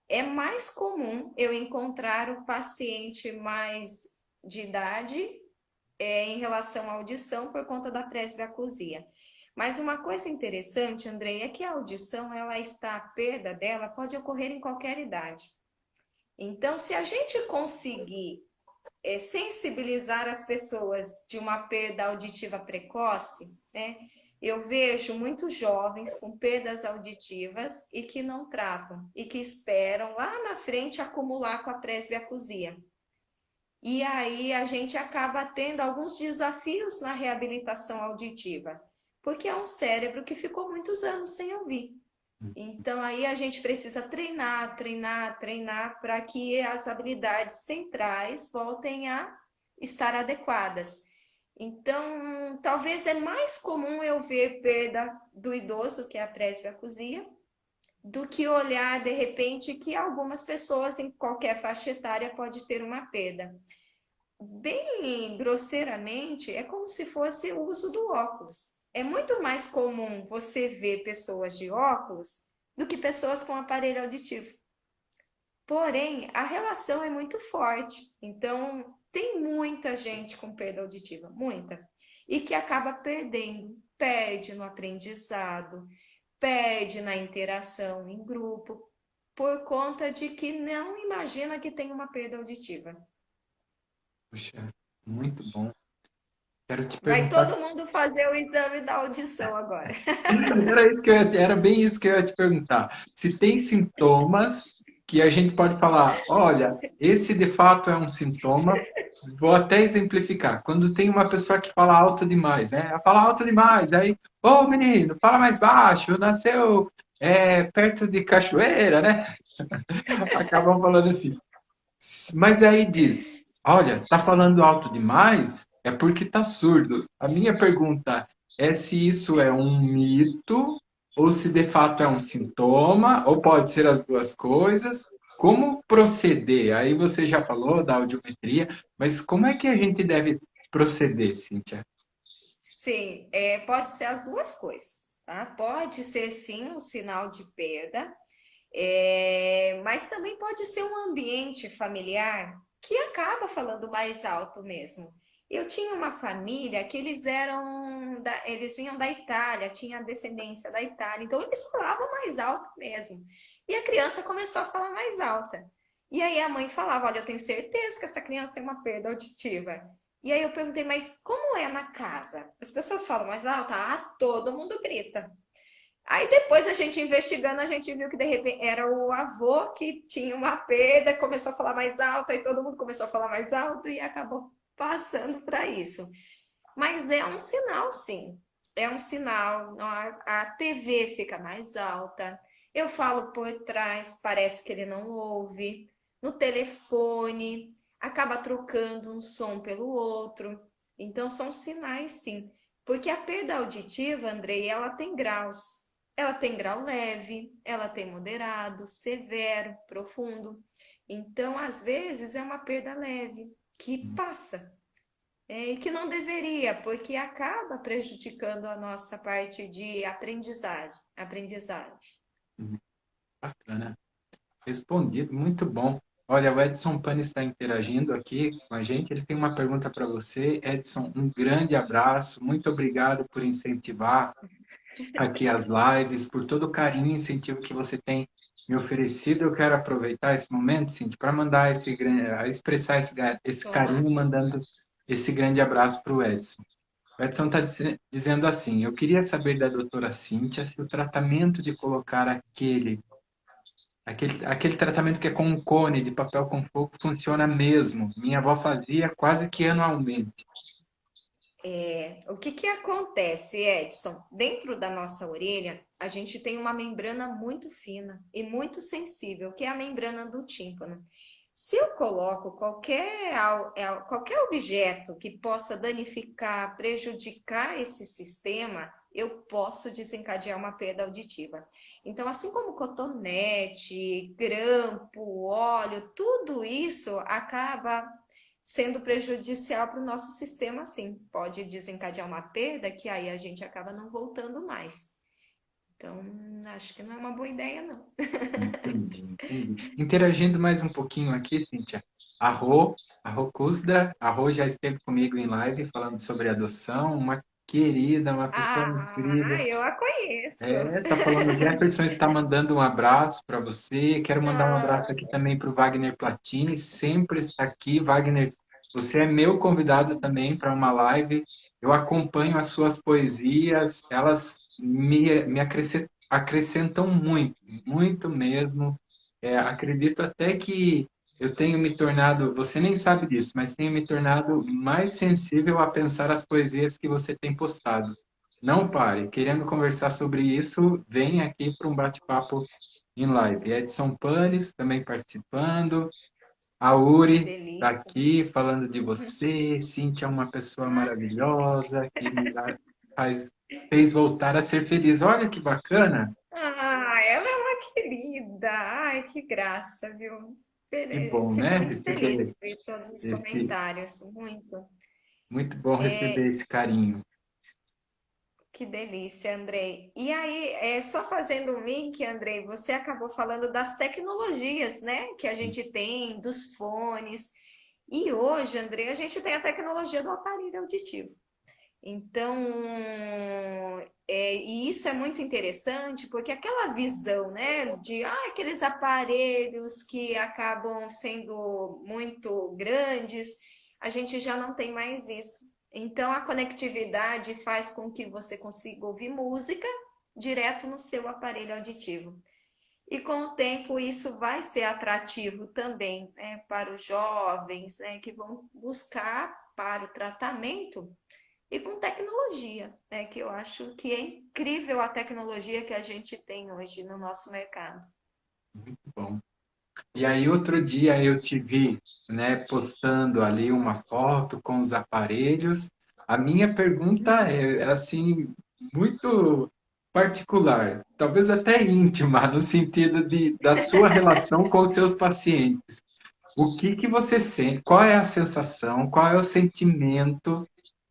É mais comum eu encontrar o paciente mais de idade em relação à audição por conta da presbiacusia. Mas uma coisa interessante, Andrei, é que a audição, a perda dela pode ocorrer em qualquer idade. Então, se a gente conseguir sensibilizar as pessoas de uma perda auditiva precoce, né? Eu vejo muitos jovens com perdas auditivas e que não tratam, e que esperam lá na frente acumular com a presbiacusia. E aí a gente acaba tendo alguns desafios na reabilitação auditiva, porque é um cérebro que ficou muitos anos sem ouvir. Então aí a gente precisa treinar, treinar, treinar para que as habilidades centrais voltem a estar adequadas. Então, talvez é mais comum eu ver perda do idoso, que é a presbiacusia, do que olhar de repente que algumas pessoas em qualquer faixa etária pode ter uma perda. Bem grosseiramente, é como se fosse o uso do óculos. É muito mais comum você ver pessoas de óculos do que pessoas com aparelho auditivo. Porém, a relação é muito forte. Então, tem muita gente com perda auditiva, muita, e que acaba perdendo, perde no aprendizado, perde na interação em grupo, por conta de que não imagina que tem uma perda auditiva. Puxa, muito bom. Quero te Vai perguntar. todo mundo fazer o exame da audição agora. Era bem isso que eu ia te perguntar. Se tem sintomas que a gente pode falar, olha, esse de fato é um sintoma. Vou até exemplificar. Quando tem uma pessoa que fala alto demais, né? Ela fala alto demais, aí, ô menino, fala mais baixo, nasceu perto de cachoeira, né? Acabam falando assim. Mas aí diz, olha, tá falando alto demais, é porque tá surdo. A minha pergunta é se isso é um mito ou se de fato é um sintoma, ou pode ser as duas coisas. Como proceder? Aí você já falou da audiometria, mas como é que a gente deve proceder, Cíntia? Sim, pode ser as duas coisas, tá? Pode ser sim um sinal de perda, mas também pode ser um ambiente familiar que acaba falando mais alto mesmo. Eu tinha uma família que eles vinham da Itália, tinha descendência da Itália, então eles falavam mais alto mesmo. E a criança começou a falar mais alta. E aí a mãe falava: olha, eu tenho certeza que essa criança tem uma perda auditiva. E aí eu perguntei: mas como é na casa? As pessoas falam mais alto? Ah, todo mundo grita. Aí depois a gente investigando, a gente viu que de repente era o avô que tinha uma perda, começou a falar mais alto, aí todo mundo começou a falar mais alto e acabou passando para isso. Mas é um sinal, sim. É um sinal. A TV fica mais alta. Eu falo por trás, parece que ele não ouve. No telefone, acaba trocando um som pelo outro. Então, são sinais, sim. Porque a perda auditiva, Andrei, ela tem graus. Ela tem grau leve, ela tem moderado, severo, profundo. Então, às vezes, é uma perda leve que passa. E que não deveria, porque acaba prejudicando a nossa parte de aprendizagem. Bacana. Respondido, muito bom. Olha, o Edson Pani está interagindo aqui com a gente. Ele tem uma pergunta para você. Edson, um grande abraço. Muito obrigado por incentivar aqui as lives, por todo o carinho e incentivo que você tem me oferecido. Eu quero aproveitar esse momento, Cintia, para mandar expressar esse Claro. carinho, mandando esse grande abraço para o Edson. O Edson está dizendo assim: eu queria saber da doutora Cíntia se o tratamento de colocar Aquele tratamento que é com um cone de papel com fogo funciona mesmo. Minha avó fazia quase que anualmente. O que que acontece, Edson? Dentro da nossa orelha, a gente tem uma membrana muito fina e muito sensível, que é a membrana do tímpano. Se eu coloco qualquer objeto que possa danificar, prejudicar esse sistema, eu posso desencadear uma perda auditiva. Então, assim como cotonete, grampo, óleo, tudo isso acaba sendo prejudicial para o nosso sistema, sim. Pode desencadear uma perda que aí a gente acaba não voltando mais. Então, acho que não é uma boa ideia, não. Entendi. Interagindo mais um pouquinho aqui, Cíntia. A Rô Cusdra, a Rô já esteve comigo em live falando sobre adoção, uma querida, uma pessoa incrível. Eu a conheço. Tá falando, o Jefferson está mandando um abraço para você. Quero mandar um abraço Ah, aqui também para o Wagner Platini, sempre está aqui. Wagner, você é meu convidado também para uma live. Eu acompanho as suas poesias, elas me acrescentam muito, muito mesmo. Acredito até que eu tenho me tornado, você nem sabe disso, mas tenho me tornado mais sensível a pensar as poesias que você tem postado. Não pare. Querendo conversar sobre isso, vem aqui para um bate-papo em live. Edson Panes também participando. A que Uri está delícia. aqui falando de você. Cíntia é uma pessoa maravilhosa que faz, fez voltar a ser feliz. Olha que bacana. Ela é uma querida. Ai, que graça, viu? Que bom, Fico né? muito feliz por todos os Esse, comentários. Muito. muito bom receber esse carinho. Que delícia, Andrei. E aí, só fazendo um link, Andrei, você acabou falando das tecnologias, né, que a gente tem, dos fones. E hoje, Andrei, a gente tem a tecnologia do aparelho auditivo. Então, e isso é muito interessante, porque aquela visão, né, de aqueles aparelhos que acabam sendo muito grandes, a gente já não tem mais isso. Então, a conectividade faz com que você consiga ouvir música direto no seu aparelho auditivo. E com o tempo isso vai ser atrativo também, né, para os jovens, né, que vão buscar para o tratamento e com tecnologia, né, que eu acho que é incrível a tecnologia que a gente tem hoje no nosso mercado. Bom. E aí outro dia eu te vi, né, postando ali uma foto com os aparelhos. A minha pergunta é assim muito particular, talvez até íntima, no sentido da sua relação com os seus pacientes. O que que você sente? Qual é a sensação? Qual é o sentimento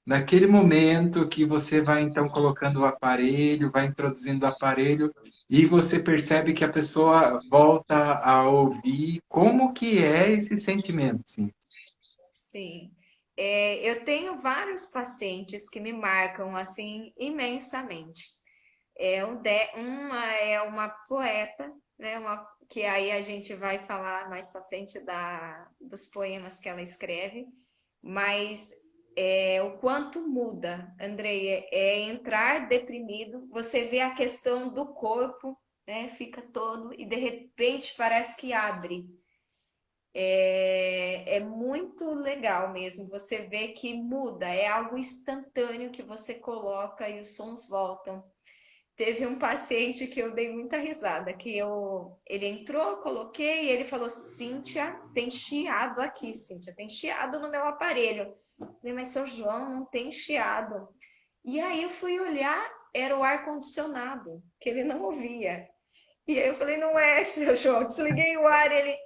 naquele momento que você vai então colocando o aparelho, vai introduzindo o aparelho e você percebe que a pessoa volta a ouvir? Como que é esse sentimento, sim? Sim. Eu tenho vários pacientes que me marcam assim imensamente. Uma é uma poeta, né? Que aí a gente vai falar mais para frente dos poemas que ela escreve, mas o quanto muda, Andrei, é entrar deprimido, você vê a questão do corpo, né? Fica todo e de repente parece que abre. É muito legal mesmo. Você vê que muda, é algo instantâneo que você coloca e os sons voltam. Teve um paciente que eu dei muita risada, ele entrou, coloquei, e ele falou, Cíntia, tem chiado aqui, Cíntia, tem chiado no meu aparelho. Eu falei, mas seu João, não tem chiado. E aí eu fui olhar, era o ar-condicionado, que ele não ouvia. E aí eu falei, não é, seu João, desliguei o ar, ele,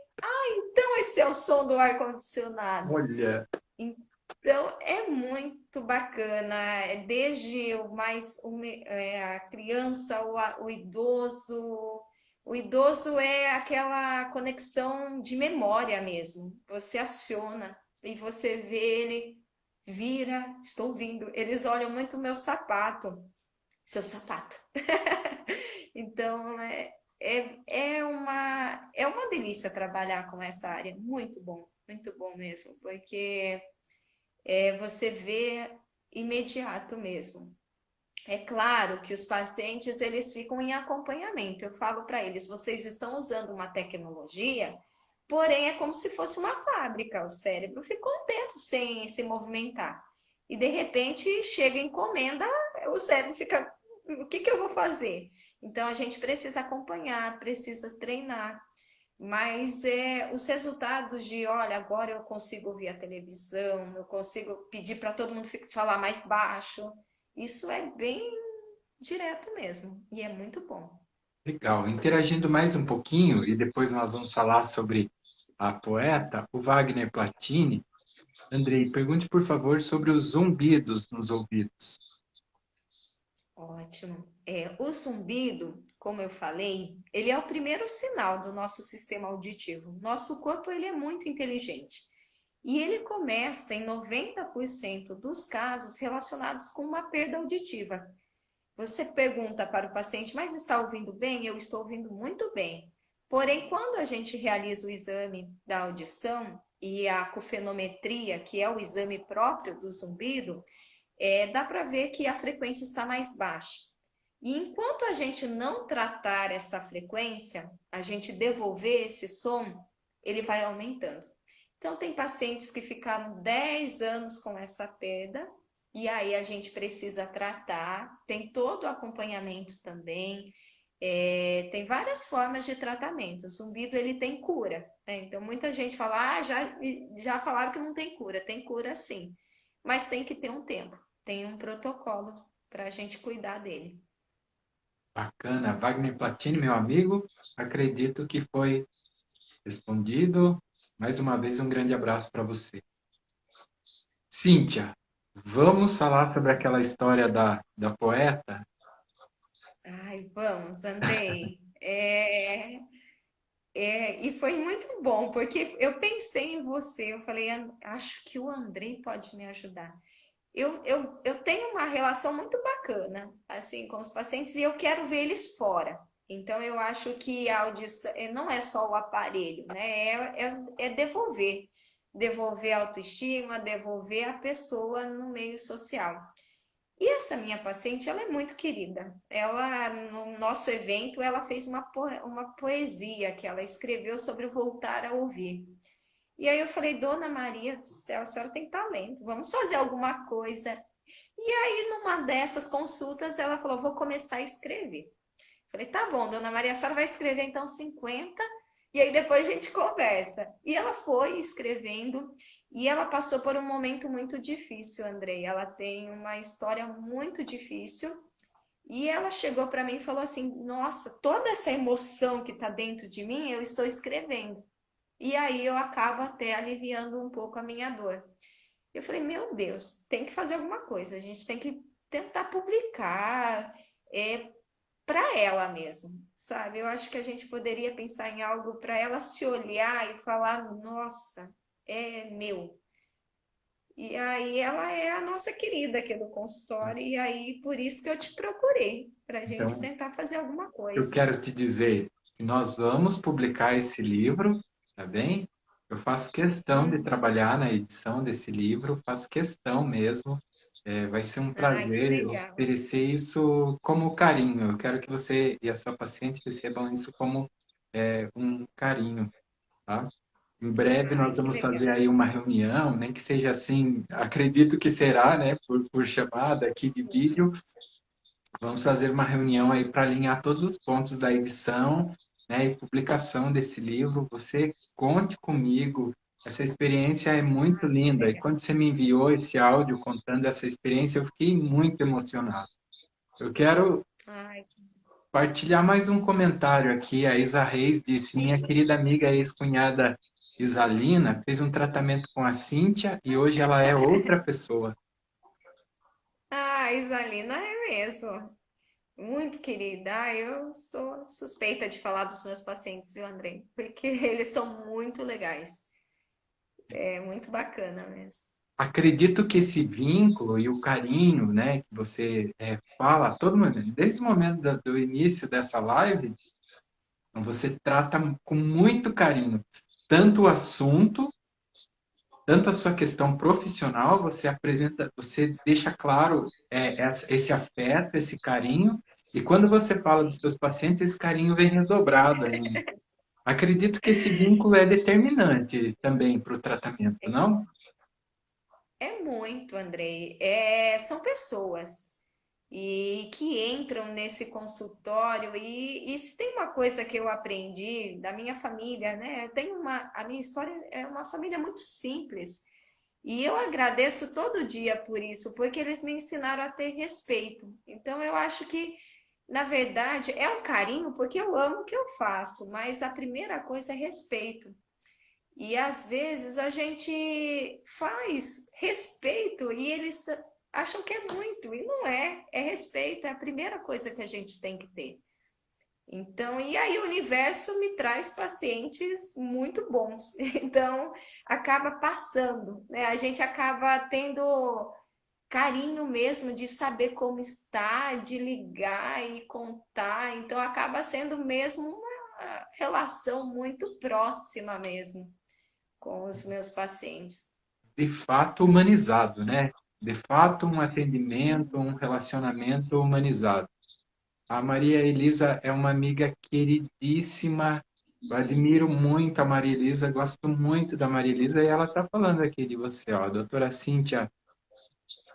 então esse é o som do ar-condicionado. Olha, Então, é muito bacana, desde a criança, o idoso. O idoso é aquela conexão de memória mesmo. Você aciona e você vê ele, vira, estou ouvindo. Eles olham muito o meu sapato, seu sapato. Então, é uma delícia trabalhar com essa área. Muito bom mesmo, porque você vê imediato mesmo. É claro que os pacientes eles ficam em acompanhamento. Eu falo para eles, vocês estão usando uma tecnologia, porém é como se fosse uma fábrica. O cérebro ficou um tempo sem se movimentar. E de repente chega a encomenda, o cérebro fica, o que eu vou fazer? Então a gente precisa acompanhar, precisa treinar. Mas os resultados de, olha, agora eu consigo ouvir a televisão, eu consigo pedir para todo mundo falar mais baixo. Isso é bem direto mesmo, e é muito bom. Legal. Interagindo mais um pouquinho, e depois nós vamos falar sobre a poeta, o Wagner Platini. Andrei, pergunte, por favor, sobre os zumbidos nos ouvidos. Ótimo. O zumbido, como eu falei, ele é o primeiro sinal do nosso sistema auditivo. Nosso corpo ele é muito inteligente. E ele começa em 90% dos casos relacionados com uma perda auditiva. Você pergunta para o paciente, mas está ouvindo bem? Eu estou ouvindo muito bem. Porém, quando a gente realiza o exame da audição e a acufenometria, que é o exame próprio do zumbido, dá para ver que a frequência está mais baixa. E enquanto a gente não tratar essa frequência, a gente devolver esse som, ele vai aumentando. Então, tem pacientes que ficaram 10 anos com essa perda, e aí a gente precisa tratar, tem todo o acompanhamento também, tem várias formas de tratamento. O zumbido, ele tem cura, né? Então, muita gente fala, já falaram que não tem cura sim, mas tem que ter um tempo, tem um protocolo para a gente cuidar dele. Bacana. Wagner Platini, meu amigo, acredito que foi respondido. Mais uma vez, um grande abraço para você. Cíntia, vamos falar sobre aquela história da poeta? Ai, vamos, Andrei. E foi muito bom, porque eu pensei em você, eu falei, acho que o Andrei pode me ajudar. Eu tenho uma relação muito bacana, assim, com os pacientes e eu quero ver eles fora. Então, eu acho que a audição não é só o aparelho, né? É devolver a autoestima, devolver a pessoa no meio social. E essa minha paciente, ela é muito querida. Ela, no nosso evento, ela fez uma poesia que ela escreveu sobre voltar a ouvir. E aí eu falei, Dona Maria do céu, a senhora tem talento, vamos fazer alguma coisa. E aí, numa dessas consultas, ela falou, vou começar a escrever. Falei, tá bom, Dona Maria, a senhora vai escrever então 50, e aí depois a gente conversa. E ela foi escrevendo, e ela passou por um momento muito difícil, Andrei. Ela tem uma história muito difícil, e ela chegou para mim e falou assim, nossa, toda essa emoção que está dentro de mim, eu estou escrevendo. E aí eu acabo até aliviando um pouco a minha dor. Eu falei, meu Deus, tem que fazer alguma coisa, a gente tem que tentar publicar para ela mesmo, sabe? Eu acho que a gente poderia pensar em algo para ela se olhar e falar, nossa, é meu. E aí ela é a nossa querida aqui do consultório, e aí por isso que eu te procurei, para a gente Então, tentar fazer alguma eu coisa. quero te dizer que nós vamos publicar esse livro, tá bem? Eu faço questão de Hum. trabalhar na edição desse livro, faço questão mesmo. Vai ser um Ai, que prazer legal. oferecer isso como carinho. Eu quero que você e a sua paciente recebam isso como um carinho, tá? Em breve nós Ai, que vamos fazer legal. aí uma reunião, nem que seja assim, acredito que será, né, por chamada aqui de vídeo. Vamos fazer uma reunião aí para alinhar todos os pontos da edição, né, e publicação desse livro. Você conte comigo. Essa experiência é muito Ai, que linda. E legal. quando você me enviou esse áudio contando essa experiência, eu fiquei muito emocionado. Eu quero Ai, partilhar mais um comentário aqui. A Isa Reis disse: minha sim. querida amiga ex-cunhada Isalina fez um tratamento com a Cíntia e hoje ela é outra pessoa. Ah, Isalina é mesmo. Muito querida. Eu sou suspeita de falar dos meus pacientes, viu, André? Porque eles são muito legais. É muito bacana mesmo. Acredito que esse vínculo e o carinho, né, que você fala a todo momento, desde o momento do início dessa live, você trata com muito carinho tanto o assunto tanto a sua questão profissional, você apresenta, você deixa claro esse afeto, esse carinho, e quando você fala dos Sim. seus pacientes, esse carinho vem redobrado ainda. Acredito que esse vínculo é determinante também para o tratamento, não? É muito, Andrei. São pessoas e que entram nesse consultório e se tem uma coisa que eu aprendi da minha família, né? A minha história é uma família muito simples e eu agradeço todo dia por isso, porque eles me ensinaram a ter respeito. Então eu acho que na verdade é um carinho porque eu amo o que eu faço, mas a primeira coisa é respeito. E às vezes a gente faz respeito e eles acham que é muito, e não é. É respeito, é a primeira coisa que a gente tem que ter. Então, e aí o universo me traz pacientes muito bons. Então, acaba passando, né? A gente acaba tendo carinho mesmo de saber como está, de ligar e contar. Então, acaba sendo mesmo uma relação muito próxima mesmo com os meus pacientes. De fato humanizado, né? De fato, um atendimento, Sim. um relacionamento humanizado. A Maria Elisa é uma amiga queridíssima. Eu admiro muito a Maria Elisa, gosto muito da Maria Elisa e ela está falando aqui de você, ó, a doutora Cíntia,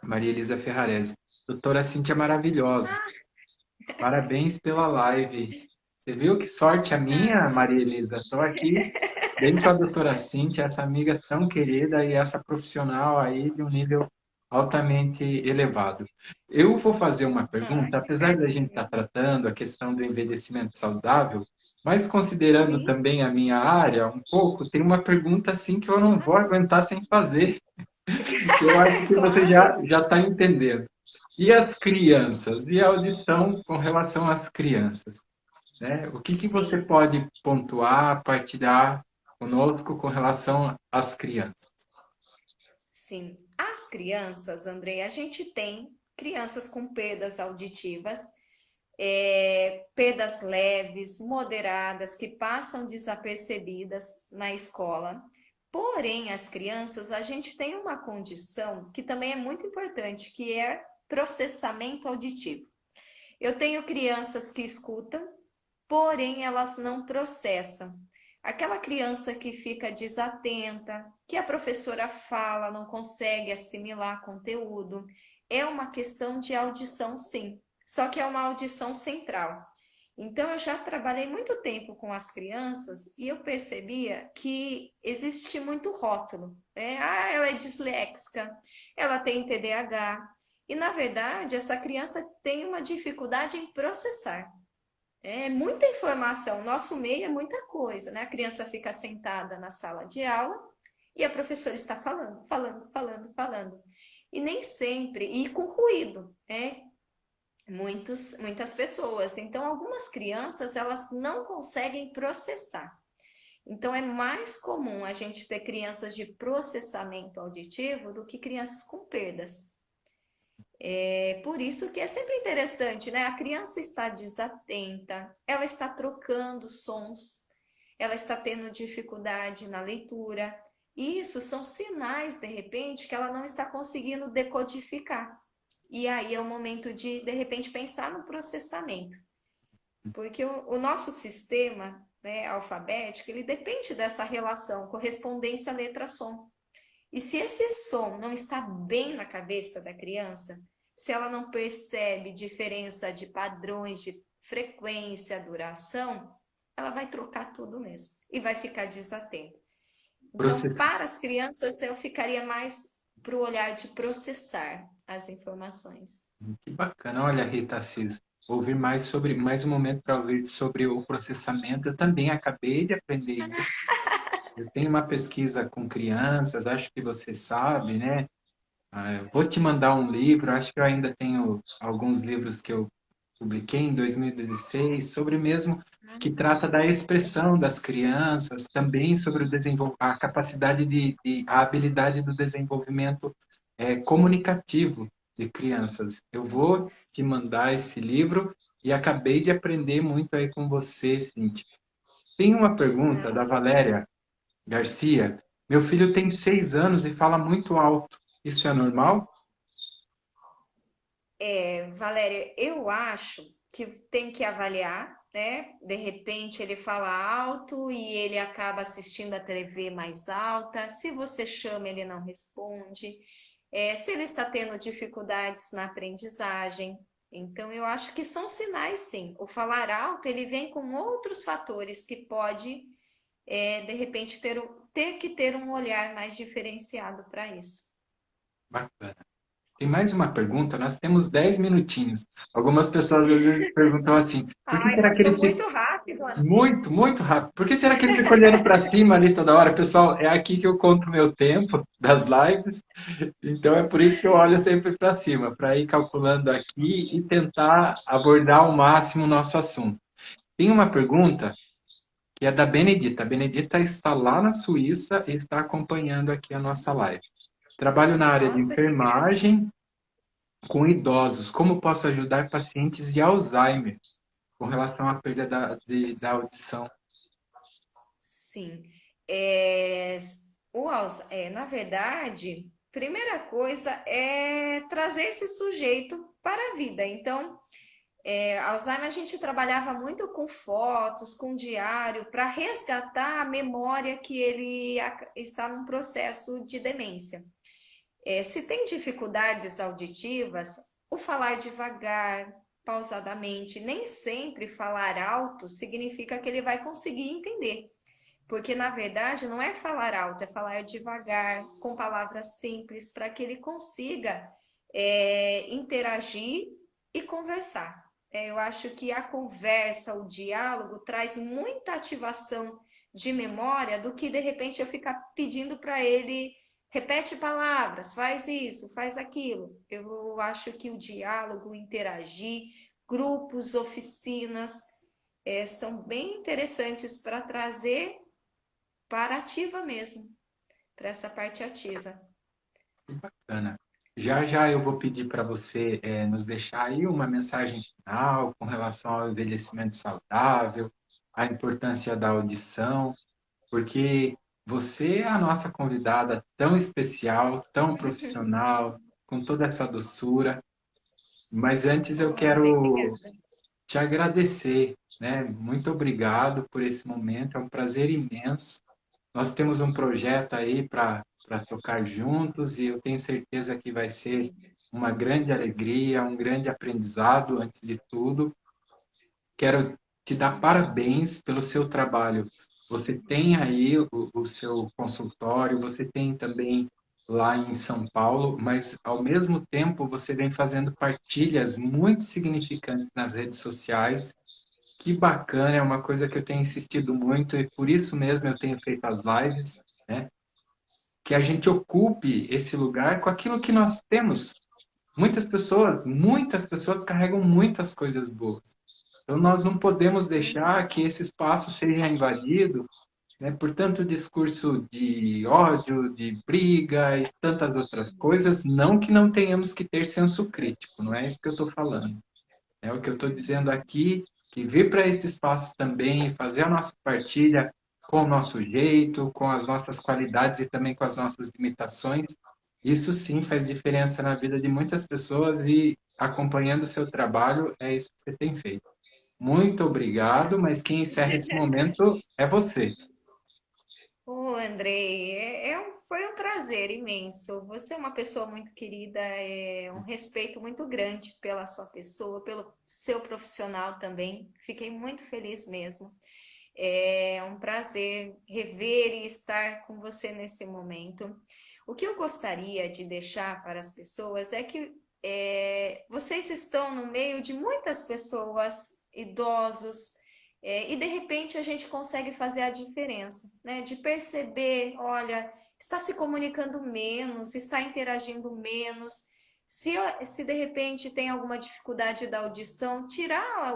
Maria Elisa Ferrarese. Doutora Cíntia é maravilhosa. Parabéns pela live. Você viu que sorte a minha, Maria Elisa? Estou aqui bem com a doutora Cíntia, essa amiga tão querida e essa profissional aí de um nível altamente elevado. Eu vou fazer uma Ah, pergunta, apesar da gente estar tratando a questão do envelhecimento saudável, mas considerando sim. também a minha área um pouco, tem uma pergunta assim que eu não vou aguentar sem fazer. Eu acho que você Claro. já está entendendo. E as crianças? E a audição com relação às crianças? Né? O que que você Sim, pode pontuar, partilhar conosco com relação às crianças? sim. As crianças, Andrei, a gente tem crianças com perdas auditivas, perdas leves, moderadas, que passam desapercebidas na escola. Porém, as crianças, a gente tem uma condição que também é muito importante, que é processamento auditivo. Eu tenho crianças que escutam, porém elas não processam. Aquela criança que fica desatenta, que a professora fala, não consegue assimilar conteúdo, é uma questão de audição, sim, só que é uma audição central. Então, eu já trabalhei muito tempo com as crianças e eu percebia que existe muito rótulo, né? Ah, ela é disléxica, ela tem TDAH. E, na verdade, essa criança tem uma dificuldade em processar. É muita informação. Nosso meio é muita coisa, né? A criança fica sentada na sala de aula e a professora está falando, falando, falando, falando. E nem sempre, e com ruído, né? Muitas pessoas. Então, algumas crianças, elas não conseguem processar. Então, é mais comum a gente ter crianças de processamento auditivo do que crianças com perdas. É por isso que é sempre interessante, né? A criança está desatenta, ela está trocando sons, ela está tendo dificuldade na leitura. Isso são sinais, de repente, que ela não está conseguindo decodificar. E aí é o momento de repente, pensar no processamento. Porque o nosso sistema, né, alfabético, ele depende dessa relação, correspondência letra-som. E se esse som não está bem na cabeça da criança, se ela não percebe diferença de padrões de frequência, duração, ela vai trocar tudo mesmo e vai ficar desatenta. Então, Process- para as crianças, eu ficaria mais para o olhar de processar as informações. Que bacana. Olha, Rita Assis, ouvir mais sobre, mais um momento para ouvir sobre o processamento. Eu também acabei de aprender isso. Eu tenho uma pesquisa com crianças, acho que você sabe, né? Eu vou te mandar um livro, acho que eu ainda tenho alguns livros que eu publiquei em 2016 sobre mesmo que trata da expressão das crianças, também sobre a capacidade a habilidade do desenvolvimento comunicativo de crianças. Eu vou te mandar esse livro e acabei de aprender muito aí com você, Cintia. Tem uma pergunta Ah, da Valéria Garcia. Meu filho tem 6 anos e fala muito alto. Isso é normal? Valéria, eu acho que tem que avaliar, né? De repente ele fala alto e ele acaba assistindo a TV mais alta. Se você chama, ele não responde. Se ele está tendo dificuldades na aprendizagem. Então, eu acho que são sinais, sim. O falar alto, ele vem com outros fatores que pode, de repente, ter que ter um olhar mais diferenciado para isso. Bacana. Tem mais uma pergunta, nós temos 10 minutinhos. Algumas pessoas às vezes perguntam assim, por que Ai, será que passou ele fica muito rápido, Ana. muito, muito rápido? Por que será que ele fica olhando para cima ali toda hora? Pessoal, é aqui que eu conto o meu tempo das lives, então é por isso que eu olho sempre para cima, para ir calculando aqui e tentar abordar ao máximo o nosso assunto. Tem uma pergunta que é da Benedita. A Benedita está lá na Suíça e está acompanhando aqui a nossa live. Trabalho na área de Nossa, que graça. enfermagem com idosos. Como posso ajudar pacientes de Alzheimer com relação à perda da audição? Sim. É, na verdade, primeira coisa é trazer esse sujeito para a vida. Então, Alzheimer a gente trabalhava muito com fotos, com diário, para resgatar a memória que ele está num processo de demência. Se tem dificuldades auditivas, o falar devagar, pausadamente, nem sempre falar alto significa que ele vai conseguir entender. Porque, na verdade, não é falar alto, é falar devagar, com palavras simples, para que ele consiga interagir e conversar. Eu acho que a conversa, o diálogo, traz muita ativação de memória do que, de repente, eu ficar pedindo para ele repete palavras, faz isso, faz aquilo. Eu acho que o diálogo, interagir, grupos, oficinas, são bem interessantes para trazer para ativa mesmo, para essa parte ativa. Ana, já já eu vou pedir para você nos deixar aí uma mensagem final com relação ao envelhecimento saudável, a importância da audição, porque você é a nossa convidada tão especial, tão profissional, com toda essa doçura. Mas antes eu Oh, André, quero obrigada. te agradecer, né? Muito obrigado por esse momento, é um prazer imenso. Nós temos um projeto aí para tocar juntos e eu tenho certeza que vai ser Sim. uma grande alegria, um grande aprendizado, antes de tudo. Quero te dar parabéns pelo seu trabalho. Você tem aí o seu consultório, você tem também lá em São Paulo, mas ao mesmo tempo você vem fazendo partilhas muito significantes nas redes sociais. Que bacana, é uma coisa que eu tenho insistido muito e por isso mesmo eu tenho feito as lives, né? Que a gente ocupe esse lugar com aquilo que nós temos. Muitas pessoas carregam muitas coisas boas. Então nós não podemos deixar que esse espaço seja invadido, né, por tanto discurso de ódio, de briga e tantas outras coisas. Não que não tenhamos que ter senso crítico, não é isso que eu estou falando. É o que eu estou dizendo aqui, que vir para esse espaço também, fazer a nossa partilha com o nosso jeito, com as nossas qualidades e também com as nossas limitações, isso sim faz diferença na vida de muitas pessoas e acompanhando o seu trabalho, é isso que você tem feito. Muito obrigado, mas quem encerra esse momento é você. Andrei, foi um prazer imenso. Você é uma pessoa muito querida, é um respeito muito grande pela sua pessoa, pelo seu profissional também. Fiquei muito feliz mesmo. É um prazer rever e estar com você nesse momento. O que eu gostaria de deixar para as pessoas é que vocês estão no meio de muitas pessoas, idosos, e de repente a gente consegue fazer a diferença, né? De perceber, olha, está se comunicando menos, está interagindo menos. Se de repente tem alguma dificuldade da audição, tirar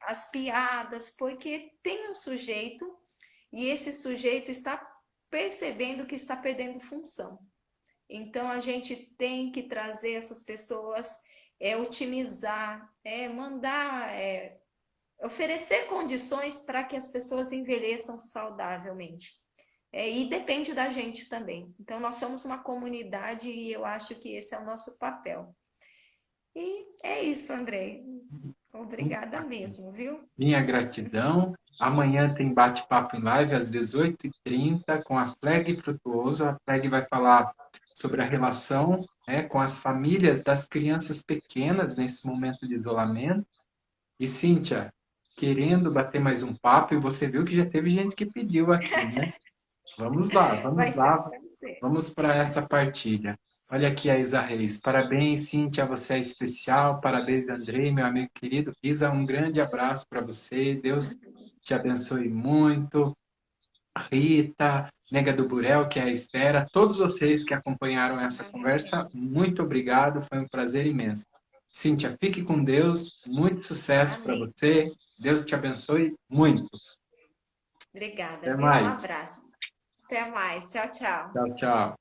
as piadas, porque tem um sujeito e esse sujeito está percebendo que está perdendo função. Então a gente tem que trazer essas pessoas, otimizar, mandar, oferecer condições para que as pessoas envelheçam saudavelmente. e depende da gente também. Então, nós somos uma comunidade e eu acho que esse é o nosso papel. E é isso, Andrei. Obrigada mesmo, viu? Minha gratidão. Amanhã tem bate-papo em live às 18h30 com a Fleg Frutuoso. A Fleg vai falar sobre a relação, né, com as famílias das crianças pequenas nesse momento de isolamento. E Cíntia, querendo bater mais um papo, e você viu que já teve gente que pediu aqui, né? Vamos lá, Vai vamos ser um lá, prazer. vamos para essa partilha. Olha aqui a Isa Reis. Parabéns, Cíntia, você é especial. Parabéns, Andrei, meu amigo querido. Isa, um grande abraço para você. Deus te abençoe muito. Rita, Nega do Burel, que é a Estera, todos vocês que acompanharam essa conversa, Parabéns. muito obrigado, foi um prazer imenso. Cíntia, fique com Deus, muito sucesso para Amém. você. Deus te abençoe muito. Obrigada, Até viu? Um mais. abraço. Até mais. Tchau, tchau. Tchau, tchau.